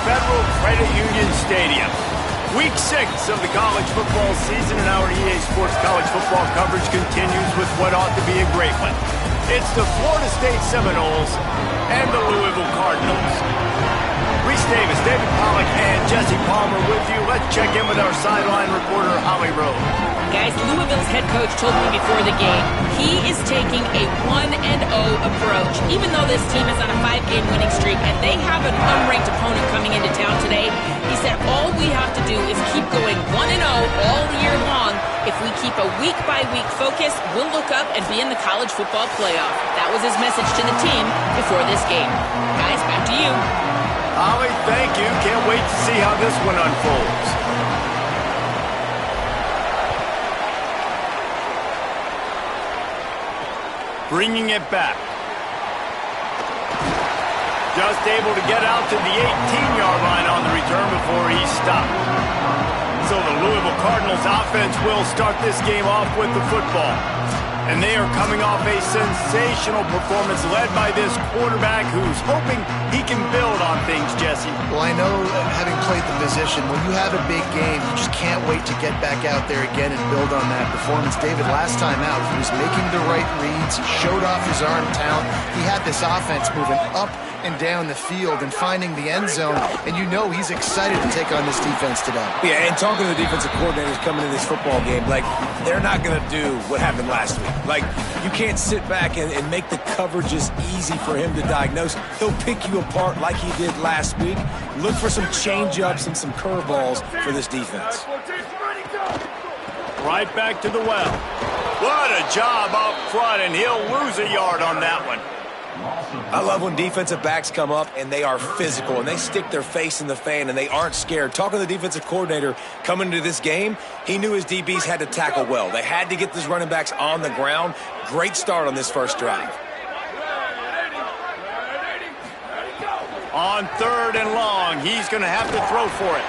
Federal Credit Union Stadium. Week 6 of the college football season, and our EA Sports college football coverage continues with what ought to be a great one. It's the Florida State Seminoles and the Louisville Cardinals. Reese Davis, David Pollack, and Jesse Palmer with you. Let's check in with our sideline reporter, Holly Rowe. Guys, Louisville's head coach told me before the game he is taking a 1-0 approach. Even though this team is on a 5-game winning streak and they have an unranked opponent coming into town today, he said all we have to do is keep going 1-0 all year long. If we keep a week-by-week focus, we'll look up and be in the college football playoff. That was his message to the team before this game. Guys, back to you. Holly, thank you. Can't wait to see how this one unfolds. Bringing it back. Just able to get out to the 18-yard line on the return before he stopped. So the Louisville Cardinals offense will start this game off with the football. And they are coming off a sensational performance led by this quarterback who's hoping he can build on things, Jesse. Well, I know, having played the position, when you have a big game, you just can't wait to get back out there again and build on that performance. David, last time out, he was making the right reads. He showed off his arm talent. He had this offense moving up and down the field and finding the end zone, and you know he's excited to take on this defense today. Yeah, and talking to the defensive coordinators coming in this football game, like, they're not going to do what happened last week. Like, you can't sit back and make the coverages easy for him to diagnose. He'll pick you apart like he did last week. Look for some change-ups and some curveballs for this defense. Right back to the well. What a job up front, and he'll lose a yard on that one. I love when defensive backs come up and they are physical and they stick their face in the fan and they aren't scared. Talking to the defensive coordinator coming into this game, he knew his DBs had to tackle well. They had to get these running backs on the ground. Great start on this first drive. On 3rd and long, he's going to have to throw for it.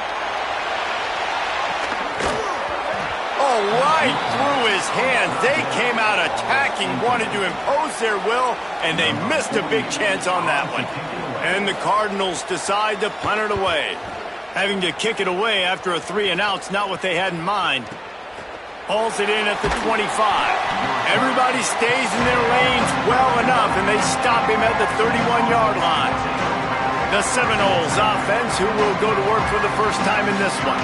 Oh, right through his hands. They came out attacking, wanted to impose their will, and they missed a big chance on that one. And the Cardinals decide to punt it away. Having to kick it away after a 3-and-out's not what they had in mind. Hauls it in at the 25. Everybody stays in their lanes well enough, and they stop him at the 31-yard line. The Seminoles offense, who will go to work for the first time in this one.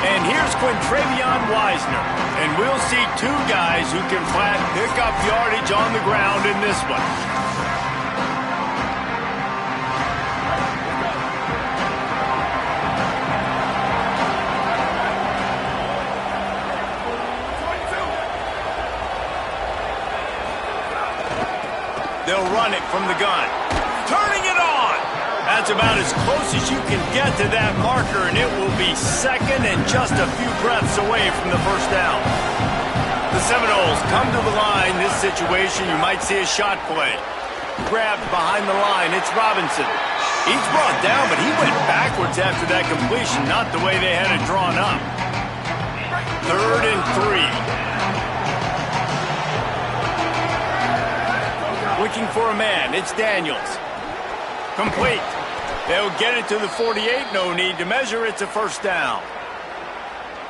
And here's Quintravion Wisener. And we'll see two guys who can flat pick up yardage on the ground in this one. They'll run it from the gun. Turning it on! That's about as close as you can get to that marker, and it will be second and just a few breaths away from the first down. The Seminoles come to the line. This situation, you might see a shot play. Grabbed behind the line, it's Robinson. He's brought down, but he went backwards after that completion, not the way they had it drawn up. 3rd and 3. Looking for a man, it's Daniels. Complete. They'll get it to the 48. No need to measure. It's a first down.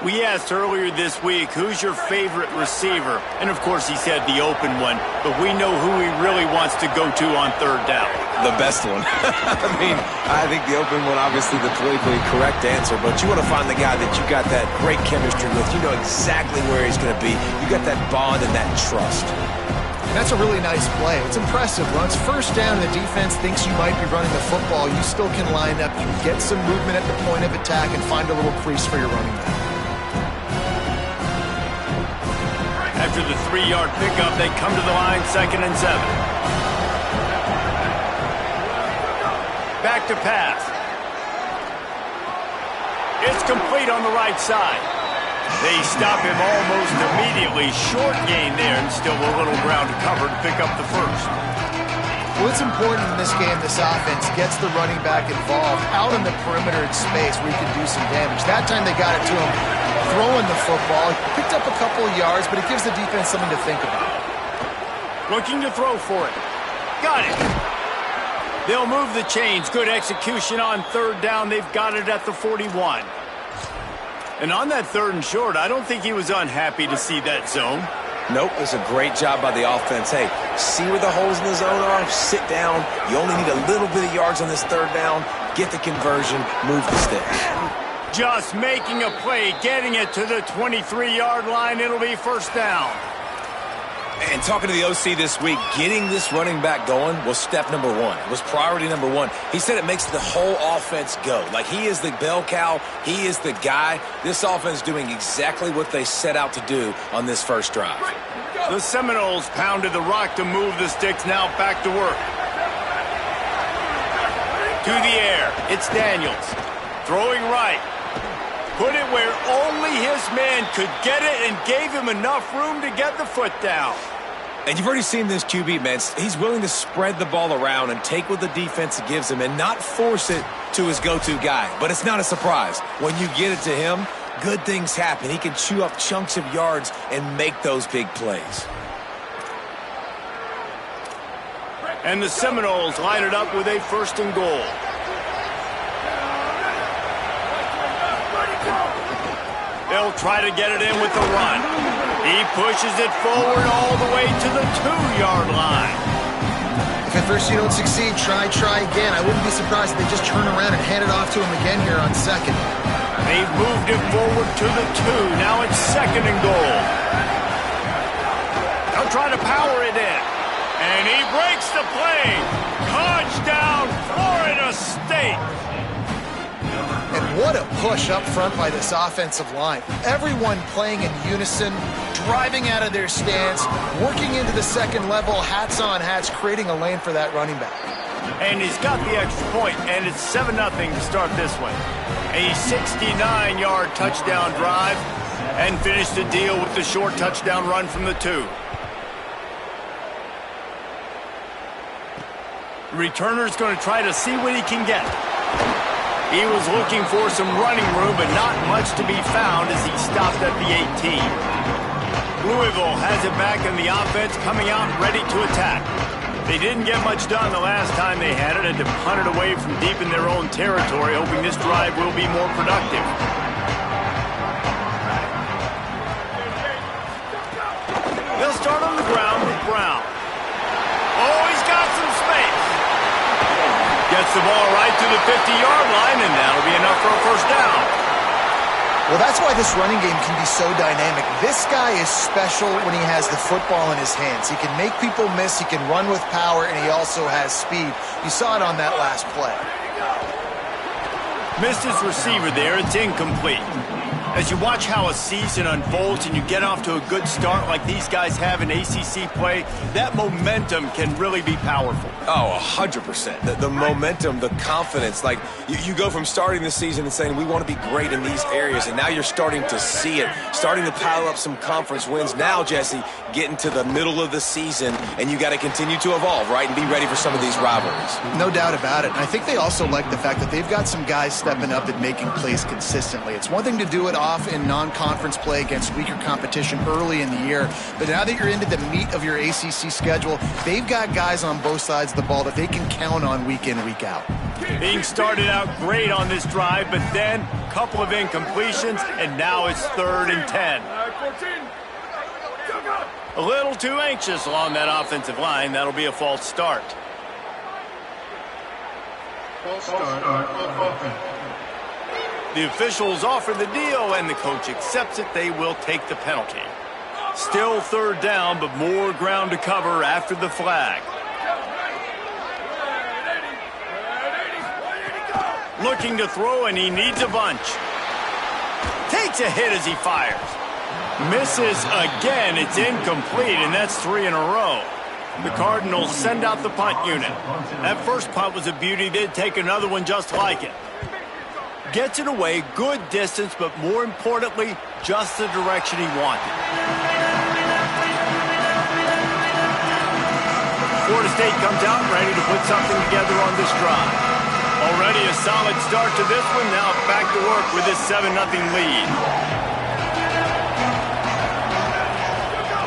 We asked earlier this week, who's your favorite receiver? And, of course, he said the open one. But we know who he really wants to go to on 3rd down. The best one. I mean, I think the open one, obviously the politically correct answer. But you want to find the guy that you got that great chemistry with. You know exactly where he's going to be. You got that bond and that trust. That's a really nice play. It's impressive. When it's first down and the defense thinks you might be running the football, you still can line up. You can get some movement at the point of attack and find a little crease for your running back. After the 3-yard pickup, they come to the line, 2nd and 7. Back to pass. It's complete on the right side. They stop him almost immediately. Short gain there, and still a little ground to cover to pick up the first. Well, it's important in this game this offense gets the running back involved out in the perimeter in space where he can do some damage. That time they got it to him throwing the football. He picked up a couple of yards, but it gives the defense something to think about. Looking to throw for it. Got it. They'll move the chains. Good execution on third down. They've got it at the 41. And on that 3rd and short, I don't think he was unhappy to see that zone. Nope, it's a great job by the offense. Hey, see where the holes in the zone are? Sit down. You only need a little bit of yards on this 3rd down. Get the conversion. Move the sticks. Just making a play, getting it to the 23-yard line. It'll be 1st down. And talking to the OC this week, getting this running back going was step number 1. It was priority number 1. He said it makes the whole offense go. Like, he is the bell cow. He is the guy. This offense doing exactly what they set out to do on this first drive. The Seminoles pounded the rock to move the sticks. Now back to work. To the air. It's Daniels. Throwing right. Put it where only his man could get it and gave him enough room to get the foot down. And you've already seen this QB, man. He's willing to spread the ball around and take what the defense gives him and not force it to his go-to guy. But it's not a surprise. When you get it to him, good things happen. He can chew up chunks of yards and make those big plays. And the Seminoles line it up with a 1st and goal. They'll try to get it in with the run. He pushes it forward all the way to the 2-yard line. If at first you don't succeed, try again. I wouldn't be surprised if they just turn around and hand it off to him again here on 2nd. They've moved it forward to the 2. Now it's 2nd and goal. They'll try to power it in. And he breaks the play. Touchdown, Florida State. And what a push up front by this offensive line. Everyone playing in unison, driving out of their stance, working into the 2nd level, hats on hats, creating a lane for that running back. And he's got the extra point, and it's 7-0 to start this one. A 69-yard touchdown drive, and finish the deal with the short touchdown run from the 2. The returner's going to try to see what he can get. He was looking for some running room, but not much to be found as he stopped at the 18. Louisville has it back in the offense, coming out ready to attack. They didn't get much done the last time they had it, and to punt it away from deep in their own territory, hoping this drive will be more productive. They'll start on the ground with Brown. Oh, he's got some space. Gets the ball right to the 50-yard line, and that'll be enough for a 1st down. Well, that's why this running game can be so dynamic. This guy is special when he has the football in his hands. He can make people miss, he can run with power, and he also has speed. You saw it on that last play. Missed his receiver there. It's incomplete. As you watch how a season unfolds and you get off to a good start like these guys have in ACC play, that momentum can really be powerful. Oh, 100%. The momentum, the confidence. Like, you go from starting the season and saying, we want to be great in these areas, and now you're starting to see it, starting to pile up some conference wins. Now, Jesse, getting to the middle of the season, and you got to continue to evolve, right, and be ready for some of these rivalries. No doubt about it. And I think they also like the fact that they've got some guys stepping up and making plays consistently. It's one thing to do it off in non-conference play against weaker competition early in the year, but now that you're into the meat of your ACC schedule, they've got guys on both sides of the ball that they can count on week in, week out. Being started out great on this drive, but then a couple of incompletions, and now it's 3rd and 10. A little too anxious along that offensive line. That'll be a false start. False start on offense. The officials offer the deal, and the coach accepts it. They will take the penalty. Still 3rd down, but more ground to cover after the flag. Looking to throw, and he needs a bunch. Takes a hit as he fires. Misses again. It's incomplete, and that's 3 in a row. The Cardinals send out the punt unit. That first punt was a beauty. They'd take another one just like it. Gets it away, good distance, but more importantly, just the direction he wanted. Florida State comes out ready to put something together on this drive. Already a solid start to this one, now back to work with this 7-0 lead.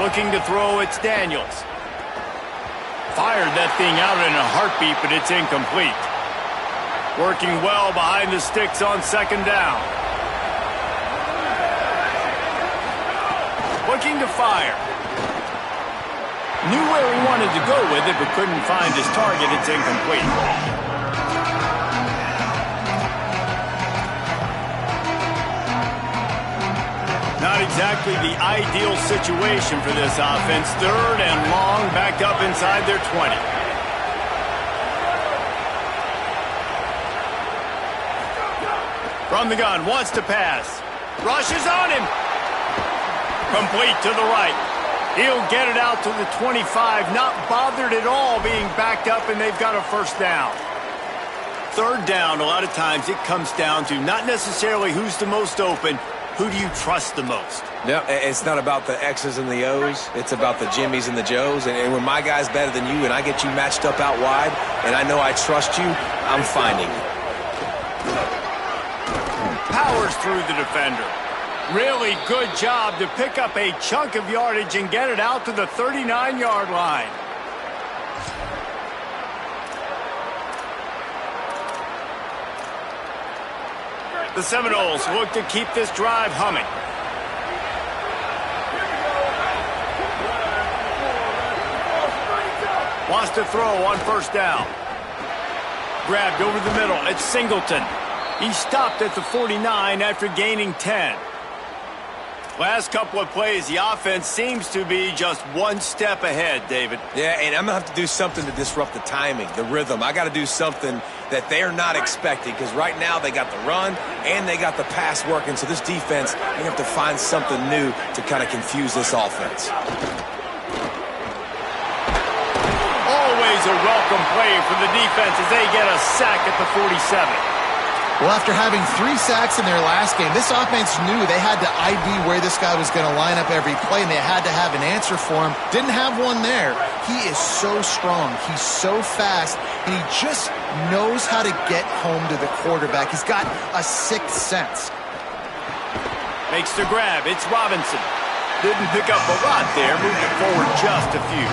Looking to throw, it's Daniels. Fired that thing out in a heartbeat, but it's incomplete. Working well behind the sticks on second down. Looking to fire. Knew where he wanted to go with it, but couldn't find his target. It's incomplete. Not exactly the ideal situation for this offense. Third and long, backed up inside their 20. From the gun, wants to pass. Rushes on him. Complete to the right. He'll get it out to the 25, not bothered at all being backed up, and they've got a first down. Third down, a lot of times it comes down to not necessarily who's the most open, who do you trust the most? No, it's not about the X's and the O's. It's about the Jimmies and the Joes. And when my guy's better than you and I get you matched up out wide and I know I trust you, I'm finding you. Powers through the defender. Really good job to pick up a chunk of yardage and get it out to the 39-yard line. The Seminoles look to keep this drive humming. Wants to throw on first down. Grabbed over the middle. It's Singleton. He stopped at the 49 after gaining 10. Last couple of plays, the offense seems to be just one step ahead, David. Yeah, and I'm going to have to do something to disrupt the timing, the rhythm. I got to do something that they're not expecting because right now they got the run and they got the pass working. So this defense, they have to find something new to kind of confuse this offense. Always a welcome play for the defense as they get a sack at the 47. Well, after having 3 sacks in their last game, this offense knew they had to ID where this guy was going to line up every play, and they had to have an answer for him. Didn't have one there. He is so strong. He's so fast, and he just knows how to get home to the quarterback. He's got a sixth sense. Makes the grab. It's Robinson. Didn't pick up a lot there. Moved it forward just a few.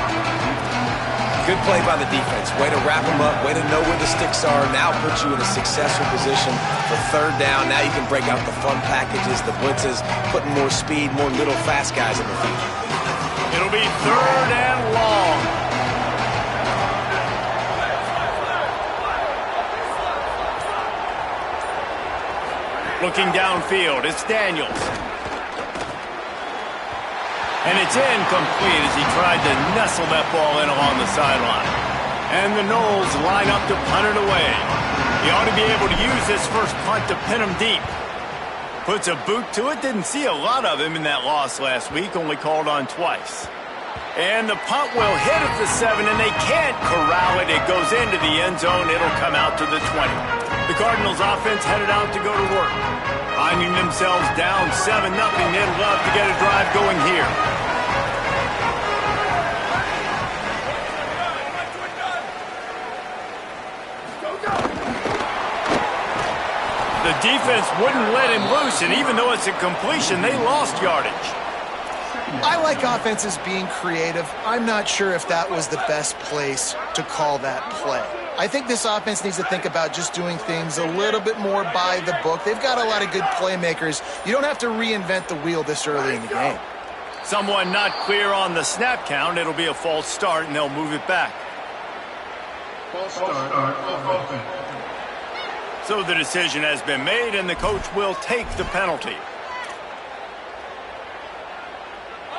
Good play by the defense. Way to wrap them up. Way to know where the sticks are. Now put you in a successful position for third down. Now you can break out the fun packages, the blitzes, putting more speed, more little fast guys in the field. It'll be third and long. Looking downfield, it's Daniels. And it's incomplete as he tried to nestle that ball in along the sideline. And the Noles line up to punt it away. He ought to be able to use this first punt to pin him deep. Puts a boot to it. Didn't see a lot of him in that loss last week. Only called on twice. And the punt will hit at the 7, and they can't corral it. It goes into the end zone. It'll come out to the 20. The Cardinals offense headed out to go to work. Finding themselves down 7-0. They'd love to get a drive going here. The defense wouldn't let him loose, and even though it's a completion, they lost yardage. I like offenses being creative. I'm not sure if that was the best place to call that play. I think this offense needs to think about just doing things a little bit more by the book. They've got a lot of good playmakers. You don't have to reinvent the wheel this early in the game. Someone not clear on the snap count. It'll be a false start, and they'll move it back. False start off offense. So the decision has been made, and the coach will take the penalty.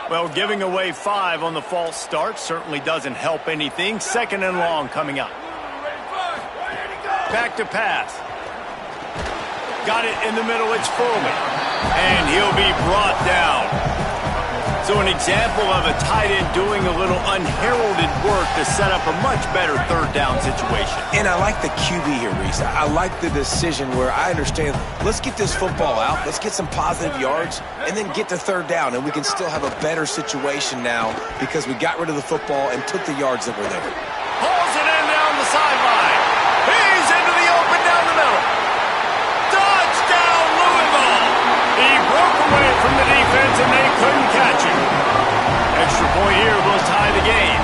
Well, giving away 5 on the false start certainly doesn't help anything. Second and long coming up. Back to pass. Got it in the middle. It's Foley. And he'll be brought down. So an example of a tight end doing a little unheralded work to set up a much better third down situation. And I like the QB here, Reese. I like the decision where I understand, let's get this football out, let's get some positive yards, and then get to third down, and we can still have a better situation now because we got rid of the football and took the yards that were there. Pulls it in down the sideline. He's into the open down the middle. Touchdown, Louisville. He broke away from the defense, and they couldn't catch him. Extra point here will tie the game.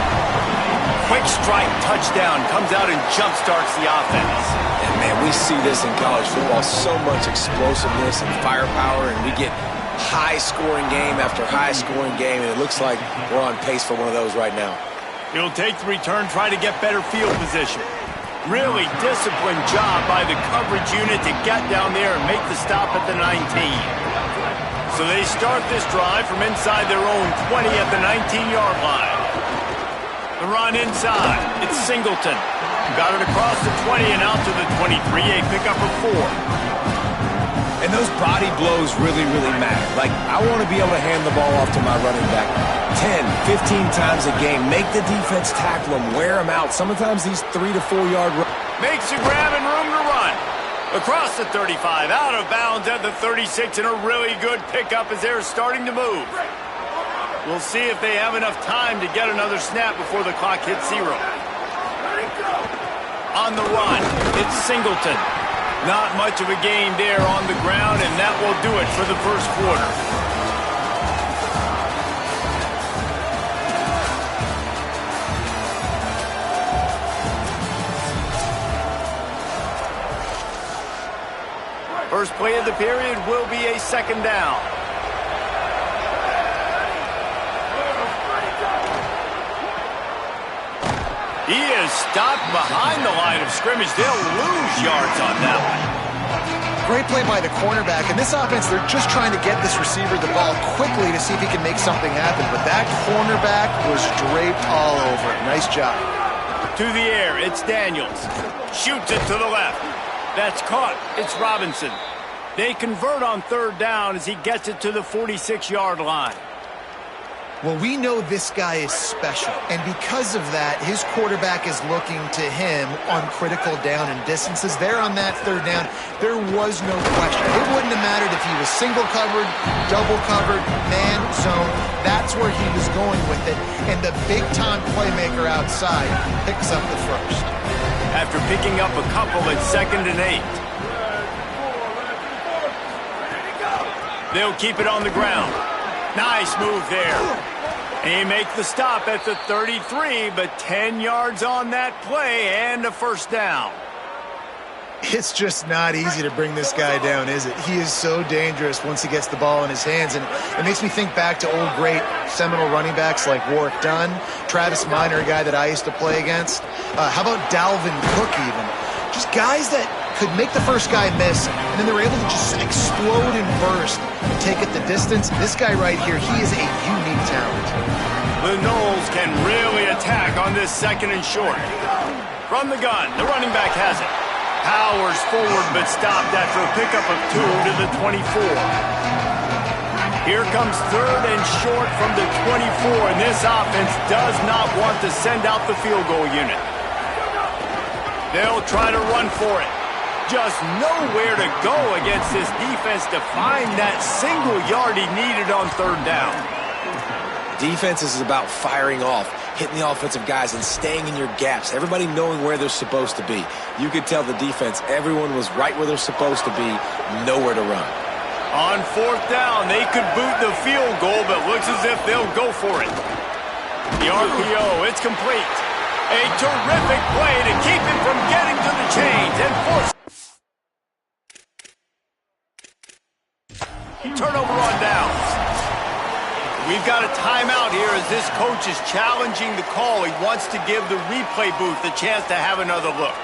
quick strike touchdown comes out and jump-starts the offense. And, man, we see this in college football, so much explosiveness and firepower, and we get high-scoring game after high-scoring game, and it looks like we're on pace for one of those right now. He'll take the return, try to get better field position. Really disciplined job by the coverage unit to get down there and make the stop at the 19. So they start this drive from inside their own 20 at the 19-yard line. The run inside. It's Singleton. Got it across the 20 and out to the 23. A pickup of 4. And those body blows really, really matter. Like, I want to be able to hand the ball off to my running back 10, 15 times a game. Make the defense tackle them, wear them out. Sometimes these 3 to 4 yard runs. Makes a grab and room to run. Across the 35, out of bounds at the 36, and a really good pickup as they're starting to move. We'll see if they have enough time to get another snap before the clock hits 0. On the run, it's Singleton. Not much of a gain there on the ground, and that will do it for the first quarter. First play of the period will be a second down. He is stopped behind the line of scrimmage. They'll lose yards on that one. Great play by the cornerback. In this offense, they're just trying to get this receiver the ball quickly to see if he can make something happen. But that cornerback was draped all over it. Nice job. To the air, it's Daniels. Shoots it to the left. That's caught. It's Robinson. They convert on third down as he gets it to the 46-yard line. Well, we know this guy is special, and because of that, his quarterback is looking to him on critical down and distances. There on that third down, there was no question. It wouldn't have mattered if he was single covered, double covered, man, zone. That's where he was going with it, and the big-time playmaker outside picks up the first. After picking up a couple at 2nd and 8. They'll keep it on the ground. Nice move there. He make the stop at the 33, but 10 yards on that play and a first down. It's just not easy to bring this guy down, is it? He is so dangerous once he gets the ball in his hands, and it makes me think back to old great Seminole running backs like Warwick Dunn, Travis Minor, a guy that I used to play against. How about Dalvin Cook even? Just guys that could make the first guy miss, and then they were able to just explode and burst and take it the distance. This guy right here, he is a unique talent. The Noles can really attack on this 2nd and short. From the gun, the running back has it. Powers forward, but stopped after a pickup of 2 to the 24. Here comes 3rd and short from the 24, and this offense does not want to send out the field goal unit. They'll try to run for it. Just nowhere to go against this defense to find that single yard he needed on third down. Defense is about firing off, hitting the offensive guys and staying in your gaps, everybody knowing where they're supposed to be. You could tell the defense, everyone was right where they're supposed to be, nowhere to run. On 4th down, they could boot the field goal, but looks as if they'll go for it. The RPO, it's complete. A terrific play to keep him from getting to the chains and force turnover on downs. We've got a timeout here as this coach is challenging the call. He wants to give the replay booth a chance to have another look.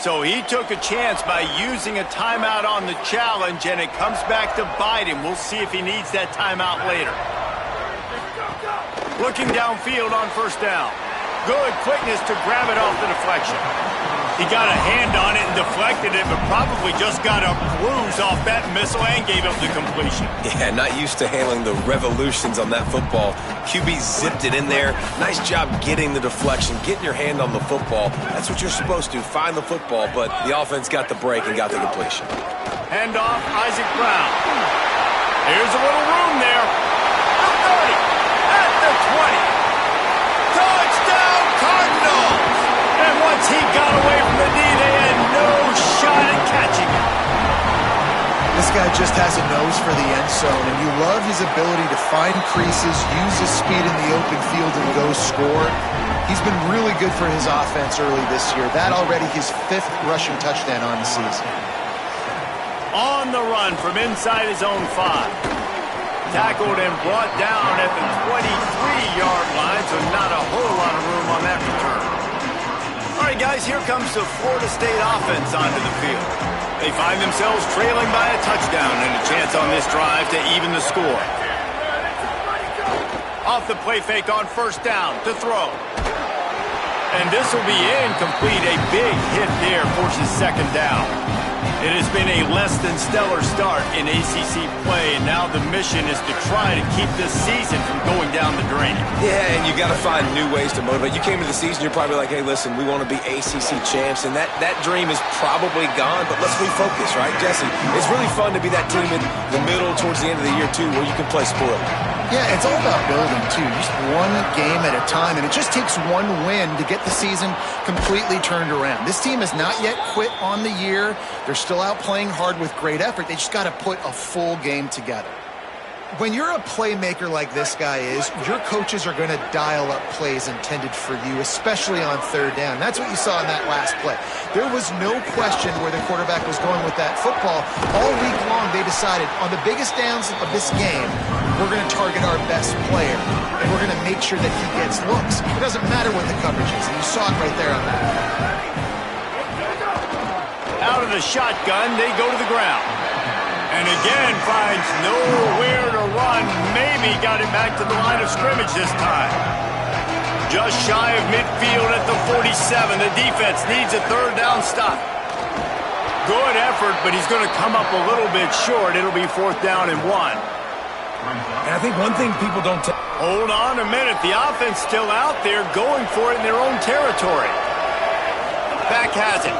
So he took a chance by using a timeout on the challenge, and it comes back to bite him. We'll see if he needs that timeout later. Looking downfield on first down. Good quickness to grab it off the deflection. He got a hand on it and deflected it, but probably just got a bruise off that missile and gave up the completion. Yeah, not used to handling the revolutions on that football. QB zipped it in there. Nice job getting the deflection, getting your hand on the football. That's what you're supposed to, find the football, but the offense got the break and got the completion. Hand off, Isaac Brown. Here's a little room there. The 30, at the 20. Touchdown, Cardinals! And once he got away from the knee, they had no shot at catching him. This guy just has a nose for the end zone, and you love his ability to find creases, use his speed in the open field, and go score. He's been really good for his offense early this year. That already his 5th rushing touchdown on the season. On the run from inside his own 5. Tackled and brought down at the 23-yard line, so not a whole lot of room on that return. All right, guys, here comes the Florida State offense onto the field. They find themselves trailing by a touchdown and a chance on this drive to even the score. Off the play fake on first down to throw. And this will be incomplete. A big hit there forces second down. It has been a less than stellar start in ACC play, and now the mission is to try to keep this season from going down the drain. Yeah, and you got to find new ways to motivate. You came to the season, you're probably like, hey, listen, we want to be ACC champs, and that dream is probably gone, but let's refocus, right, Jesse? It's really fun to be that team in the middle towards the end of the year, too, where you can play spoiled. Yeah, it's all about building, too. Just one game at a time, and it just takes one win to get the season completely turned around. This team has not yet quit on the year. They're still out playing hard with great effort. They just got to put a full game together. When you're a playmaker like this guy is, your coaches are going to dial up plays intended for you, especially on third down. That's what you saw in that last play. There was no question where the quarterback was going with that football. All week long, they decided on the biggest downs of this game, we're going to target our best player, and we're going to make sure that he gets looks. It doesn't matter what the coverage is, and you saw it right there on that. Out of the shotgun, they go to the ground. And again, finds nowhere to run. Maybe got it back to the line of scrimmage this time. Just shy of midfield at the 47. The defense needs a third down stop. Good effort, but he's going to come up a little bit short. It'll be 4th down and 1. And I think one thing people don't hold on a minute. The offense still out there going for it in their own territory. Back has it.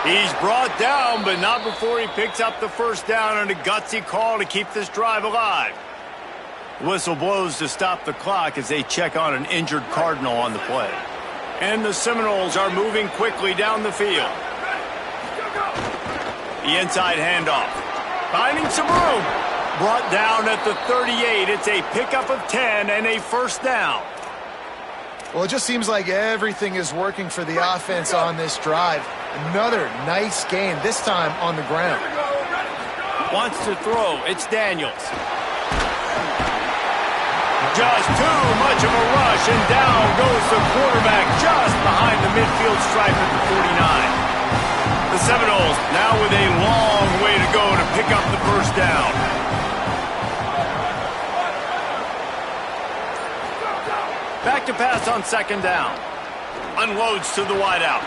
He's brought down, but not before he picks up the first down and a gutsy call to keep this drive alive. Whistle blows to stop the clock as they check on an injured Cardinal on the play. And the Seminoles are moving quickly down the field. The inside handoff. Finding some room. Brought down at the 38. It's a pickup of 10 and a first down. Well, it just seems like everything is working for the offense on this drive. Another nice game, this time on the ground. Wants to throw. It's Daniels. Just too much of a rush, and down goes the quarterback just behind the midfield stripe at the 49. The Seminoles now with a long way to go to pick up the first down. Back to pass on second down. Unloads to the wideout.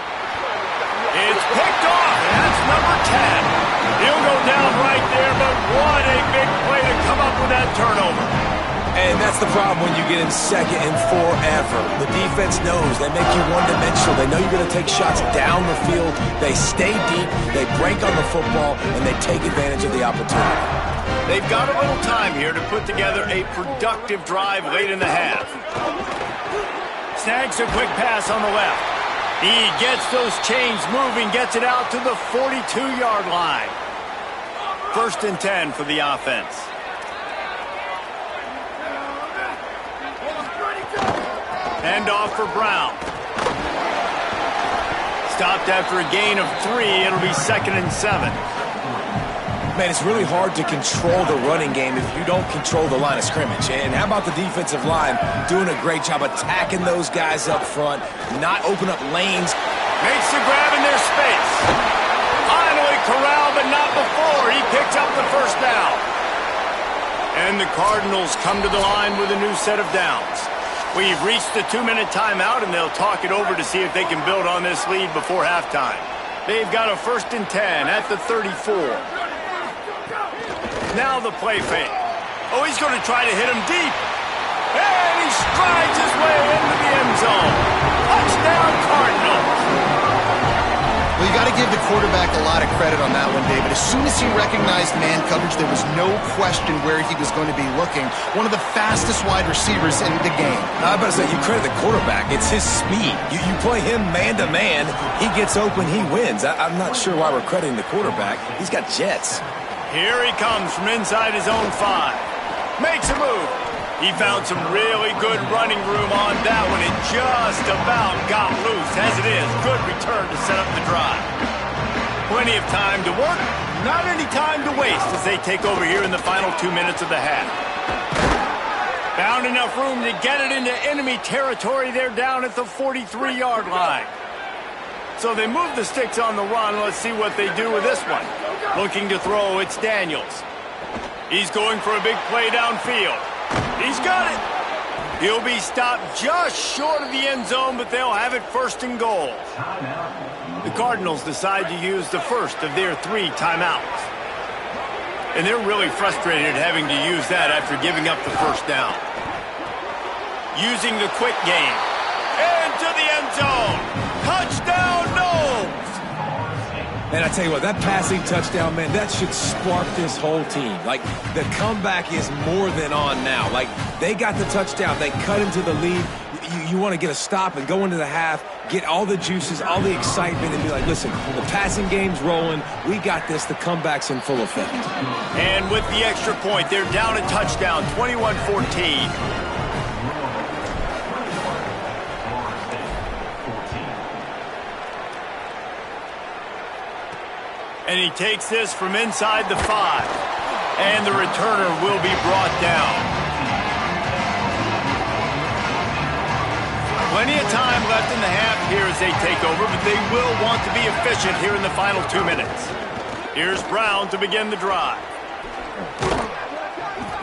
It's picked off. That's number 10. He'll go down right there, but what a big play to come up with that turnover. And that's the problem when you get in second and forever. The defense knows. They make you one-dimensional. They know you're going to take shots down the field. They stay deep, they break on the football, and they take advantage of the opportunity. They've got a little time here to put together a productive drive late in the half. Snags a quick pass on the left. He gets those chains moving, gets it out to the 42-yard line. 1st and 10 for the offense. Handoff for Brown. Stopped after a gain of 3. It'll be 2nd and 7. Man, it's really hard to control the running game if you don't control the line of scrimmage. And how about the defensive line doing a great job attacking those guys up front, not open up lanes. Makes the grab in their space. Finally corralled, but not before. He picks up the first down. And the Cardinals come to the line with a new set of downs. We've reached the 2-minute timeout, and they'll talk it over to see if they can build on this lead before halftime. They've got a 1st and 10 at the 34. Now the play fake. Oh, he's going to try to hit him deep. And he strides his way into the end zone. Touchdown, Cardinals. Well, you got to give the quarterback a lot of credit on that one, David. As soon as he recognized man coverage, there was no question where he was going to be looking. One of the fastest wide receivers in the game. I was about to say, you credit the quarterback. It's his speed. You play him man-to-man, he gets open, he wins. I'm not sure why we're crediting the quarterback. He's got jets. Here he comes from inside his own 5. Makes a move. He found some really good running room on that one. It just about got loose. As it is, good return to set up the drive. Plenty of time to work, not any time to waste as they take over here in the final 2 minutes of the half. Found enough room to get it into enemy territory. They're down at the 43-yard line. So they move the sticks on the run. Let's see what they do with this one. Looking to throw, it's Daniels. He's going for a big play downfield. He's got it. He'll be stopped just short of the end zone, but they'll have it 1st and goal. The Cardinals decide to use the first of their 3 timeouts. And they're really frustrated having to use that after giving up the first down. Using the quick game. Into the end zone. Touchdown, Knowles! And I tell you what, that passing touchdown, man, that should spark this whole team. Like, the comeback is more than on now. Like, they got the touchdown. They cut into the lead. You want to get a stop and go into the half, get all the juices, all the excitement, and be like, listen, the passing game's rolling. We got this. The comeback's in full effect. And with the extra point, they're down a touchdown, 21-14. And he takes this from inside the 5. And the returner will be brought down. Plenty of time left in the half here as they take over, but they will want to be efficient here in the final 2 minutes. Here's Brown to begin the drive.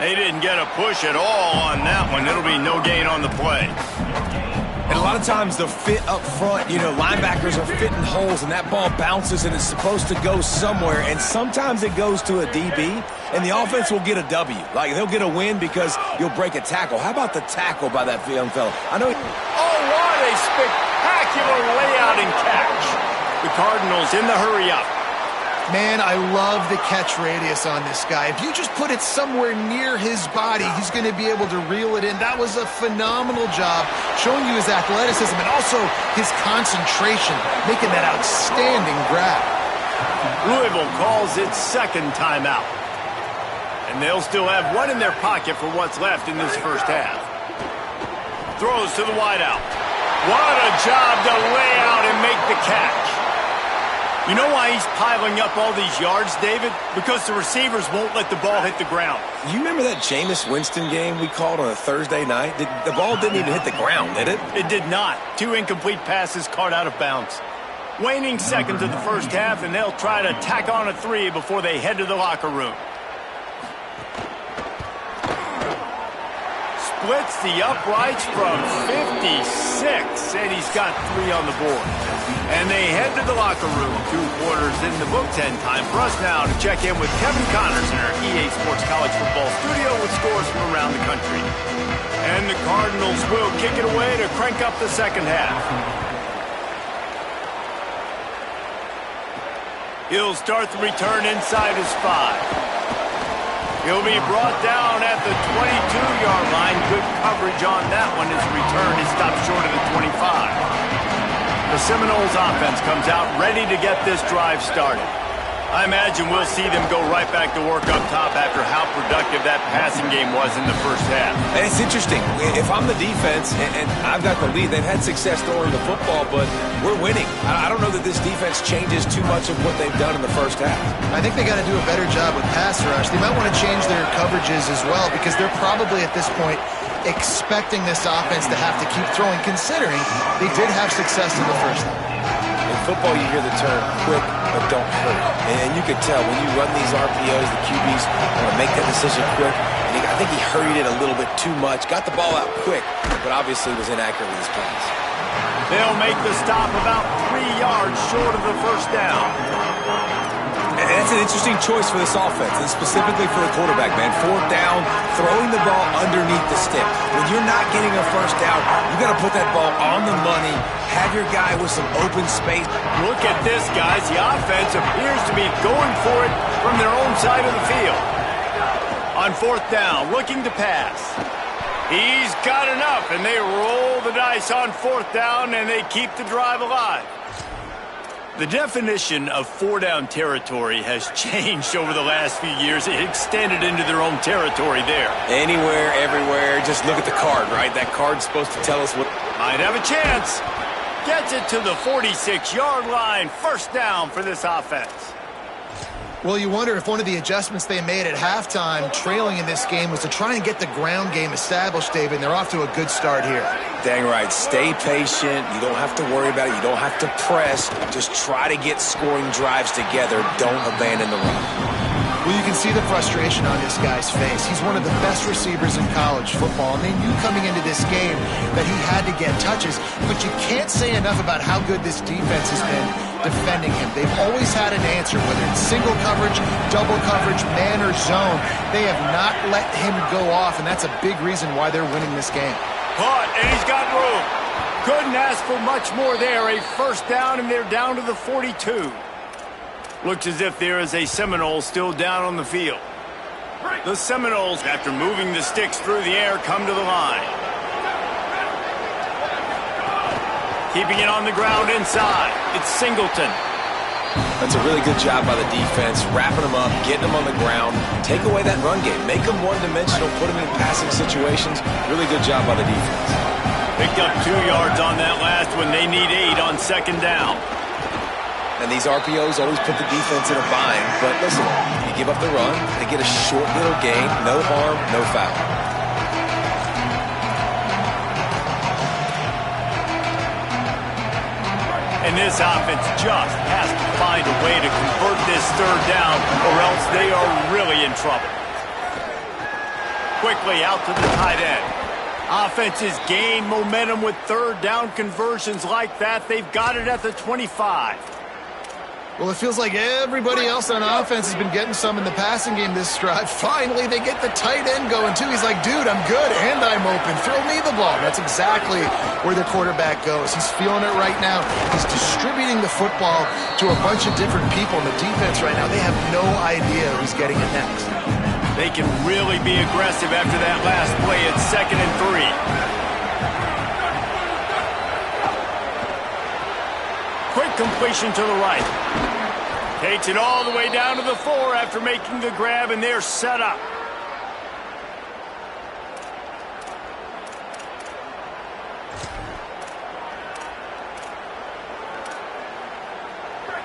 They didn't get a push at all on that one. It'll be no gain on the play. And a lot of times the fit up front, linebackers are fitting holes and that ball bounces and it's supposed to go somewhere. And sometimes it goes to a DB and the offense will get a W. Like they'll get a win because you'll break a tackle. How about the tackle by that young fella? I know. Oh, what a spectacular layout and catch. The Cardinals in the hurry up. Man, I love the catch radius on this guy. If you just put it somewhere near his body, he's going to be able to reel it in. That was a phenomenal job, showing you his athleticism and also his concentration, making that outstanding grab. Louisville calls its 2nd timeout. And they'll still have one in their pocket for what's left in this first half. Throws to the wideout. What a job to lay out and make the catch. You know why he's piling up all these yards, David? Because the receivers won't let the ball hit the ground. You remember that Jameis Winston game we called on a Thursday night? The ball didn't even hit the ground, did it? It did not. 2 incomplete passes caught out of bounds. Waning seconds of the first half, and they'll try to tack on a 3 before they head to the locker room. Splits the uprights from 56, and he's got 3 on the board. And they head to the locker room. 2 quarters in the books, and time for us now to check in with Kevin Connors in our EA Sports College Football studio with scores from around the country. And the Cardinals will kick it away to crank up the second half. He'll start the return inside his 5. He'll be brought down at the 22-yard line. Good coverage on that one. His return is stopped short of the 25. The Seminoles offense comes out ready to get this drive started. I imagine we'll see them go right back to work up top after how productive that passing game was in the first half. And it's interesting. If I'm the defense and I've got the lead, they've had success throwing the football, but we're winning. I don't know that this defense changes too much of what they've done in the first half. I think they got to do a better job with pass rush. They might want to change their coverages as well because they're probably at this point expecting this offense to have to keep throwing, considering they did have success in the first half. In football, you hear the term quick but don't hurt. And you could tell when you run these RPOs, the QBs want to make that decision quick. And I think he hurried it a little bit too much, got the ball out quick, but obviously was inaccurate with his pass. They'll make the stop about 3 yards short of the first down. And that's an interesting choice for this offense, and specifically for the quarterback, man. 4th down, throwing the ball underneath the stick. When you're not getting a first down, you got to put that ball on the money, have your guy with some open space. Look at this, guys. The offense appears to be going for it from their own side of the field. On 4th down, looking to pass. He's got enough, and they roll the dice on 4th down, and they keep the drive alive. The definition of 4-down territory has changed over the last few years. It extended into their own territory there. Anywhere, everywhere, just look at the card, right? That card's supposed to tell us what... Might have a chance. Gets it to the 46-yard line. 1st down for this offense. Well, you wonder if one of the adjustments they made at halftime, trailing in this game, was to try and get the ground game established, David, and they're off to a good start here. Dang right. Stay patient. You don't have to worry about it. You don't have to press. Just try to get scoring drives together. Don't abandon the run. Well, you can see the frustration on this guy's face. He's one of the best receivers in college football, and they knew coming into this game that he had to get touches, but you can't say enough about how good this defense has been defending him. They've always had an answer, whether it's single coverage, double coverage, man or zone. They have not let him go off, and that's a big reason why they're winning this game. Caught, and he's got room. Couldn't ask for much more there. A 1st down, and they're down to the 42. Looks as if there is a Seminole still down on the field. The Seminoles, after moving the sticks through the air, come to the line. Keeping it on the ground inside. It's Singleton. That's a really good job by the defense, wrapping them up, getting them on the ground. Take away that run game. Make them one-dimensional, put them in passing situations. Really good job by the defense. Picked up 2 yards on that last one. They need 8 on 2nd down. And these RPOs always put the defense in a bind. But listen, you give up the run, they get a short little gain, no harm, no foul. And this offense just has to find a way to convert this 3rd down, or else they are really in trouble. Quickly out to the tight end. Offenses gain momentum with 3rd down conversions like that. They've got it at the 25. Well, it feels like everybody else on offense has been getting some in the passing game this drive. Finally, they get the tight end going, too. He's like, dude, I'm good, and I'm open. Throw me the ball. That's exactly where the quarterback goes. He's feeling it right now. He's distributing the football to a bunch of different people in the defense right now. They have no idea who's getting it next. They can really be aggressive after that last play. It's 2nd and 3. Quick completion to the right. Takes it all the way down to the 4 after making the grab, and they're set up.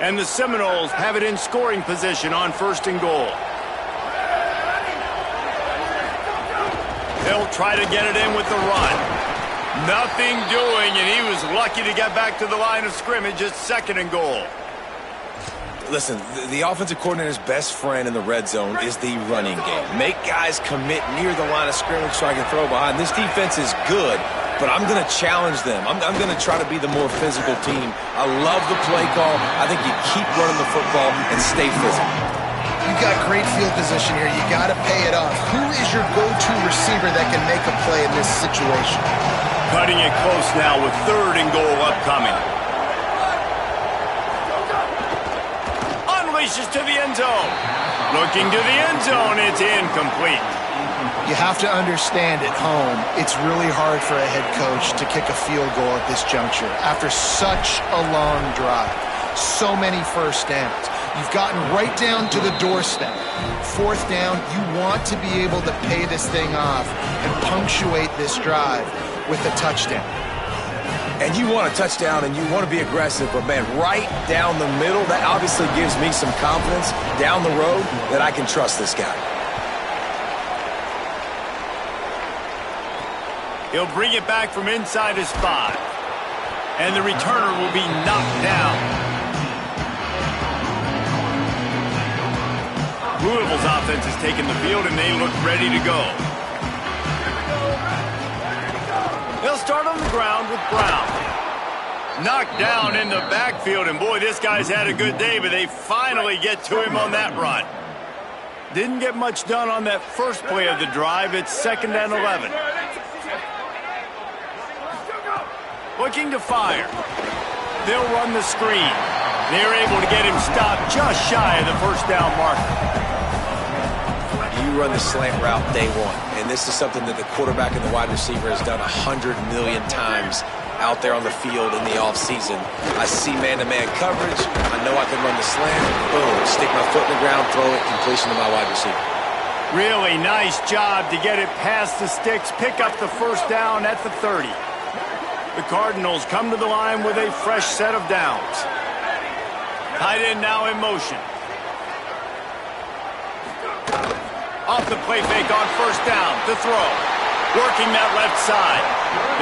And the Seminoles have it in scoring position on 1st and goal. They'll try to get it in with the run. Nothing doing, and he was lucky to get back to the line of scrimmage. It's 2nd and goal. Listen, the offensive coordinator's best friend in the red zone is the running game. Make guys commit near the line of scrimmage so I can throw behind. This defense is good, but I'm going to challenge them. I'm going to try to be the more physical team. I love the play call. I think you keep running the football and stay physical. You've got great field position here. You got to pay it off. Who is your go-to receiver that can make a play in this situation? Cutting it close now with 3rd and goal upcoming. Unleashes to the end zone. Looking to the end zone. It's incomplete. You have to understand at home, it's really hard for a head coach to kick a field goal at this juncture after such a long drive. So many 1st downs. You've gotten right down to the doorstep. 4th down, you want to be able to pay this thing off and punctuate this drive with a touchdown. And you want a touchdown and you want to be aggressive, but man, right down the middle, that obviously gives me some confidence down the road that I can trust this guy. He'll bring it back from inside his 5. And the returner will be knocked down. Louisville's offense has taken the field, and they look ready to go. They'll start on the ground with Brown. Knocked down in the backfield, and boy, this guy's had a good day, but they finally get to him on that run. Didn't get much done on that first play of the drive. It's 2nd and 11. Looking to fire. They'll run the screen. They're able to get him stopped just shy of the first down marker. You run the slant route day one, and this is something that the quarterback and the wide receiver has done 100 million times out there on the field in the offseason. I see man-to-man coverage. I know I can run the slant. Boom, stick my foot in the ground, throw it, completion to my wide receiver. Really nice job to get it past the sticks, pick up the first down at the 30. The Cardinals come to the line with a fresh set of downs. Tight end now in motion. Off the play fake on first down, the throw. Working that left side.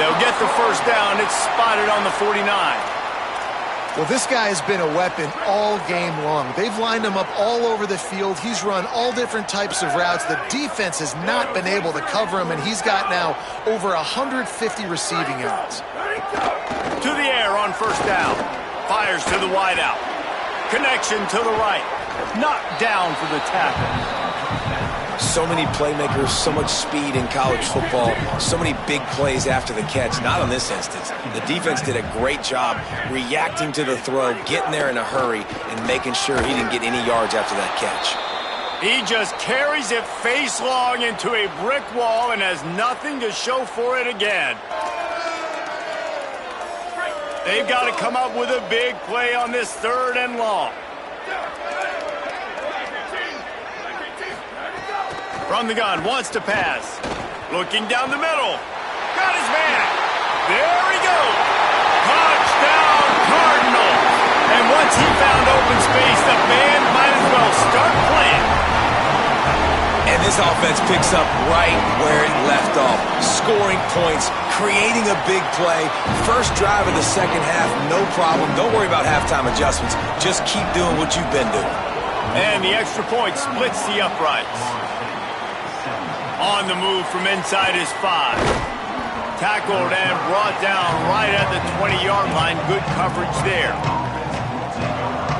They'll get the first down. It's spotted on the 49. Well, this guy has been a weapon all game long. They've lined him up all over the field. He's run all different types of routes. The defense has not been able to cover him, and he's got now over 150 receiving yards. To the air on first down. Fires to the wideout. Connection to the right. Knocked down for the tackle. So many playmakers, so much speed in college football, so many big plays after the catch. Not in this instance. The defense did a great job reacting to the throw, getting there in a hurry, and making sure he didn't get any yards after that catch. He just carries it face long into a brick wall and has nothing to show for it again. They've got to come up with a big play on this 3rd and long. From the gun, wants to pass. Looking down the middle. Got his man. There he goes. Touchdown, Cardinals. And once he found open space, the band might as well start playing. And this offense picks up right where it left off. Scoring points, creating a big play. First drive of the second half, no problem. Don't worry about halftime adjustments. Just keep doing what you've been doing. And the extra point splits the uprights. On the move from inside his 5. Tackled and brought down right at the 20-yard line. Good coverage there.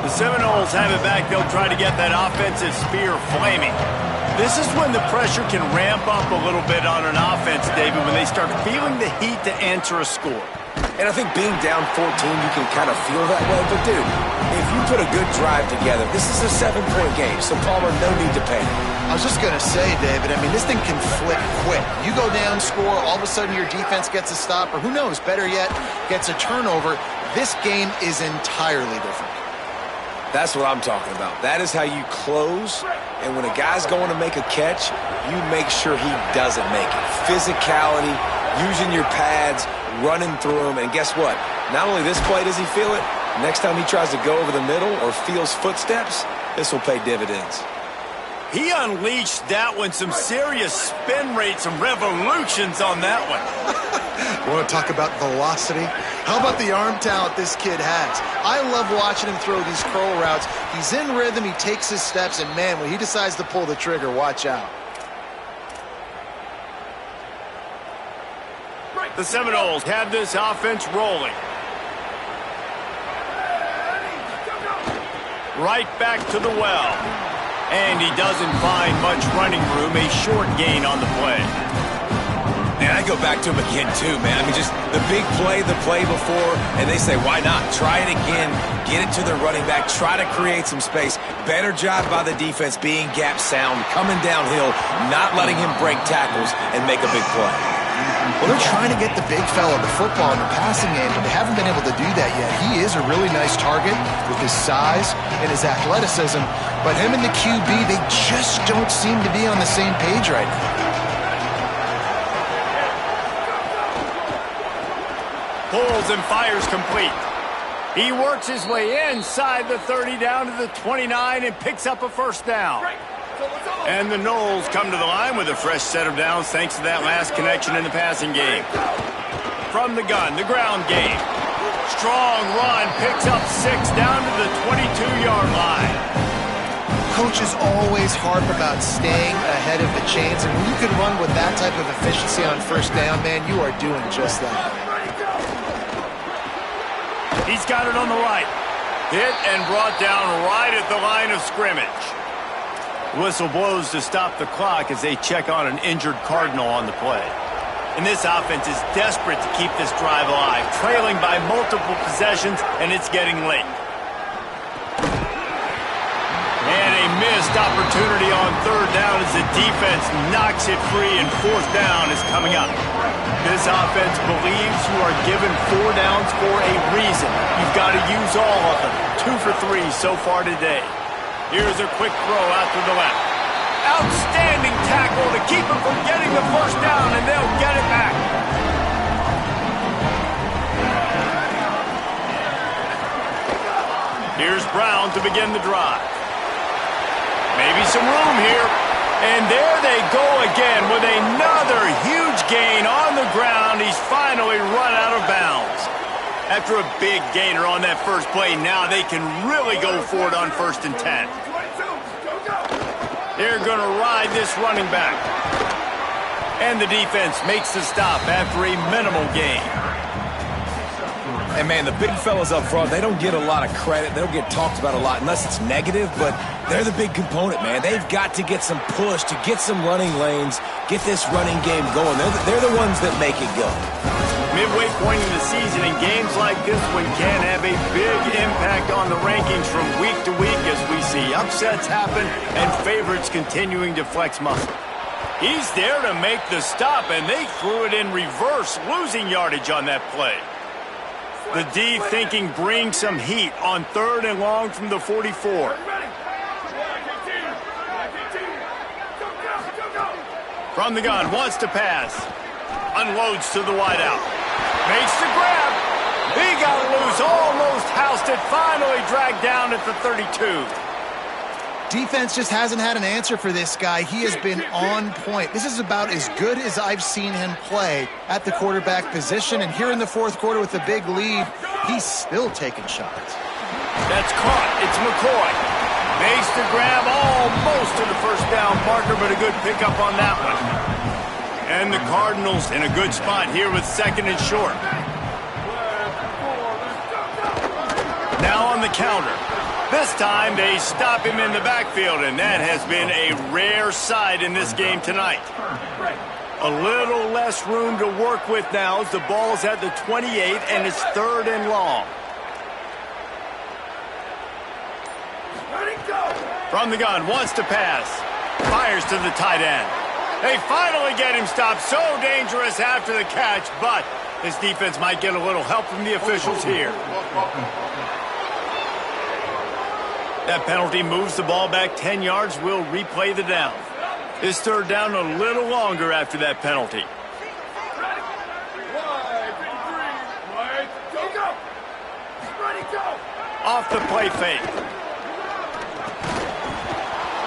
The Seminoles have it back. They'll try to get that offensive spear flaming. This is when the pressure can ramp up a little bit on an offense, David, when they start feeling the heat to answer a score. And I think being down 14, you can kind of feel that way. But, dude, if you put a good drive together, this is a 7-point game. So, Palmer, no need to panic. I was just going to say, David, I mean, this thing can flip quick. You go down, score, all of a sudden your defense gets a stop, or who knows, better yet, gets a turnover. This game is entirely different. That's what I'm talking about. That is how you close. And when a guy's going to make a catch, you make sure he doesn't make it. Physicality, using your pads, running through him. And guess what? Not only this play does he feel it, next time he tries to go over the middle or feels footsteps, this will pay dividends. He unleashed that one, some serious spin rates, some revolutions on that one. Want to talk about velocity? How about the arm talent this kid has? I love watching him throw these curl routes. He's in rhythm, he takes his steps, and man, when he decides to pull the trigger, watch out. The Seminoles have this offense rolling. Right back to the well. And he doesn't find much running room, a short gain on the play. And I go back to him again, too, man. I mean, just the big play, the play before, and they say, why not? Try it again, get it to the running back, try to create some space. Better job by the defense being gap sound, coming downhill, not letting him break tackles and make a big play. Well, they're trying to get the big fella the football in the passing game, but they haven't been able to do that yet. He is a really nice target with his size and his athleticism, but him and the QB, they just don't seem to be on the same page right now. Pulls and fires complete. He works his way inside the 30 down to the 29 and picks up a first down. And the Noles come to the line with a fresh set of downs thanks to that last connection in the passing game. From the gun, the ground game. Strong run, picks up 6 down to the 22-yard line. Coaches always harp about staying ahead of the chains, and when you can run with that type of efficiency on first down, man, you are doing just that. He's got it on the right. Hit and brought down right at the line of scrimmage. Whistle blows to stop the clock as they check on an injured Cardinal on the play. And this offense is desperate to keep this drive alive, trailing by multiple possessions, and it's getting late. And a missed opportunity on third down as the defense knocks it free, and fourth down is coming up. This offense believes you are given 4 downs for a reason. You've got to use all of them. 2 for 3 so far today. Here's a quick throw out to the left. Outstanding tackle to keep him from getting the first down, and they'll get it back. Here's Brown to begin the drive. Maybe some room here. And there they go again with another huge gain on the ground. He's finally run out of bounds. After a big gainer on that first play, now they can really go for it on 1st and 10. They're going to ride this running back. And the defense makes the stop after a minimal gain. And, man, the big fellas up front, they don't get a lot of credit. They don't get talked about a lot unless it's negative, but they're the big component, man. They've got to get some push, to get some running lanes, get this running game going. They're the ones that make it go. Midway point in the season, and games like this one can have a big impact on the rankings from week to week as we see upsets happen and favorites continuing to flex muscle. He's there to make the stop, and they threw it in reverse, losing yardage on that play. The D thinking bring some heat on 3rd and long from the 44. From the gun, wants to pass. Unloads to the wideout. Makes the grab. He got loose, almost housed it, finally dragged down at the 32. Defense just hasn't had an answer for this guy. He has been on point. This is about as good as I've seen him play at the quarterback position. And here in the 4th quarter with the big lead, he's still taking shots. That's caught. It's McCoy. Makes the grab almost to the first down marker, but a good pickup on that one. And the Cardinals in a good spot here with 2nd and short. Now on the counter. This time they stop him in the backfield, and that has been a rare sight in this game tonight. A little less room to work with now as the ball's at the 28, and it's 3rd and long. From the gun, wants to pass. Fires to the tight end. They finally get him stopped. So dangerous after the catch, but his defense might get a little help from the officials here. That penalty moves the ball back 10 yards. We'll replay the down. This 3rd down a little longer after that penalty. Off the play fake.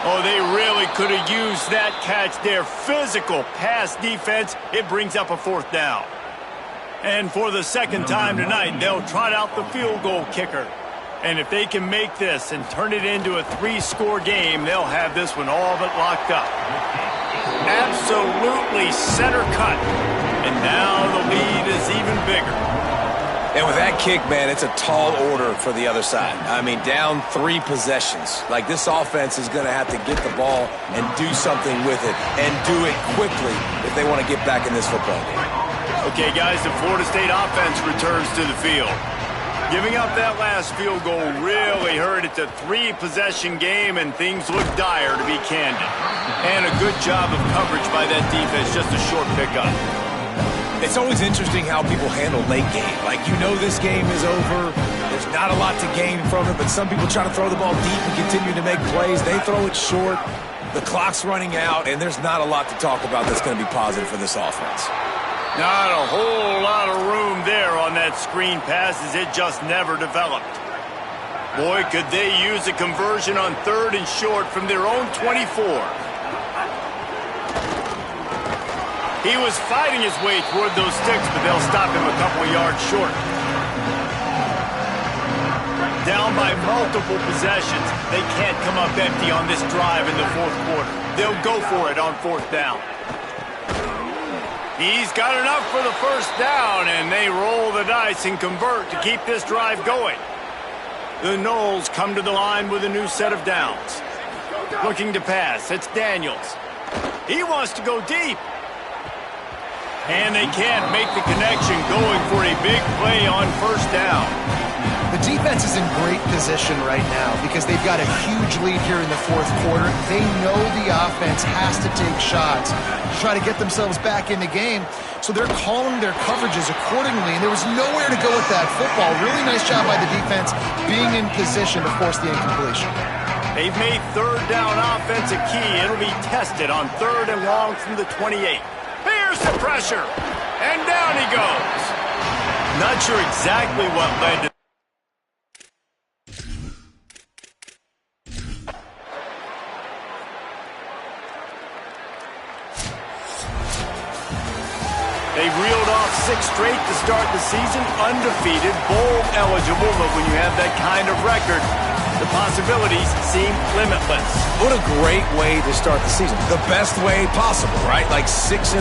Oh, they really could have used that catch there. Physical pass defense. It brings up a 4th down. And for the 2nd time tonight, they'll trot out the field goal kicker. And if they can make this and turn it into a 3-score game, they'll have this one all but locked up. Absolutely center cut. And now the lead is even bigger. And with that kick, man, it's a tall order for the other side. I mean, down 3 possessions. Like, this offense is going to have to get the ball and do something with it, and do it quickly if they want to get back in this football game. Okay, guys, the Florida State offense returns to the field. Giving up that last field goal really hurt. It's a 3-possession game, and things look dire, to be candid. And a good job of coverage by that defense, just a short pickup. It's always interesting how people handle late game. Like, you know this game is over. There's not a lot to gain from it, but some people try to throw the ball deep and continue to make plays. They throw it short. The clock's running out, and there's not a lot to talk about that's going to be positive for this offense. Not a whole lot of room there on that screen pass as it just never developed. Boy, could they use a conversion on 3rd and short from their own 24. He was fighting his way toward those sticks, but they'll stop him a couple yards short. Down by multiple possessions. They can't come up empty on this drive in the 4th quarter. They'll go for it on 4th down. He's got enough for the first down, and they roll the dice and convert to keep this drive going. The Noles come to the line with a new set of downs. Looking to pass. It's Daniels. He wants to go deep. And they can't make the connection going for a big play on first down. The defense is in great position right now because they've got a huge lead here in the fourth quarter. They know the offense has to take shots to try to get themselves back in the game. So they're calling their coverages accordingly, and there was nowhere to go with that football. Really nice job by the defense being in position to force the incompletion. They've made third down offense a key. It'll be tested on 3rd and long from the 28. Here's the pressure, and down he goes. Not sure exactly what led to They reeled off 6 straight to start the season, undefeated, bowl eligible, but when you have that kind of record, the possibilities seem limitless. What a great way to start the season. The best way possible, right? Like 6-0.